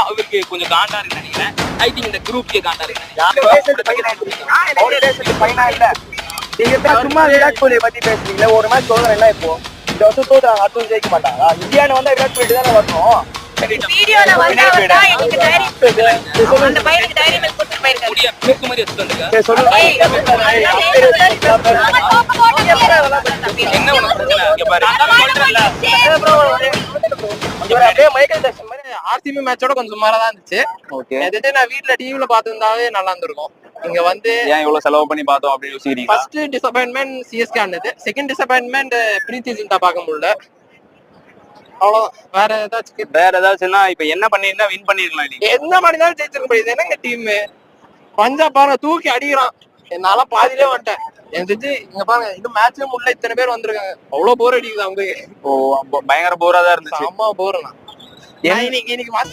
அவருக்கு கொஞ்சம் காண்டா இருக்கு நினைக்கிறேன். ஐ திங்க் இந்த குரூப்க்கே காண்டா இருக்கு. சும்மா விராட் கோலியை பத்தி பேசுறீங்களா? ஒரு மேட்ச் தோதுறேன் இப்போ இந்த வருஷம் தோத்துறாங்க, அடுத்து ஜெயிக்க மாட்டாங்க. இந்தியான்னு வந்தா விராட் கோலி தானே வரணும். வீடியோல வந்தா எனக்கு டைரி அந்த பையனுக்கு டைரி மில்க் கொடுத்து போயிருக்காரு. முடிய மில்க் மாதிரி எடுத்து வந்துங்க. சரி சொல்லுங்க. என்ன உனக்கு பிரச்சனை? இங்க பாரு. அப்படியே மைக்கேல் ஜாக்சன் மாதிரி ஆர்சிபி மேட்சோட கொஞ்சம் சுமாரா தான் இருந்துச்சு. எதிர்த்து நான் வீட்ல டிவில பார்த்திருந்தாவே நல்லா இருந்திருக்கும். இங்க வந்து ஏன் இவ்வளவு செலவு பண்ணி பார்த்தோம் அப்படின்னு யோசிக்கிறீங்க? ஃபர்ஸ்ட் டிசப்பாயின்மெண்ட் சிஎஸ்கே ஆனது, செகண்ட் டிசப்பாயின்மெண்ட் பிரீத்தி ஜிந்தா பார்க்க முடியல. அவ்வளோ வேற ஏதாச்சும் வேற ஏதாச்சும்னா இப்ப என்ன பண்ணிருந்தா வின் பண்ணிருக்கலாம். நீங்க என்ன பண்ணிதான் ஜெயிச்சிருக்க முடியுது. என்னங்க டீம் பஞ்சாப் பாருங்க தூக்கி அடிக்கிறான். என்னால பாதியிலே வந்துட்டேன். எனக்கு தெரிஞ்சு இங்க பாருங்க இன்னும் மேட்ச்ல உள்ள இத்தனை பேர் வந்திருக்காங்க. அவ்வளவு போர் அடிக்குது அவங்க. பயங்கர போரா தான் இருந்துச்சு. அம்மா போறேன் இன்னைக்கு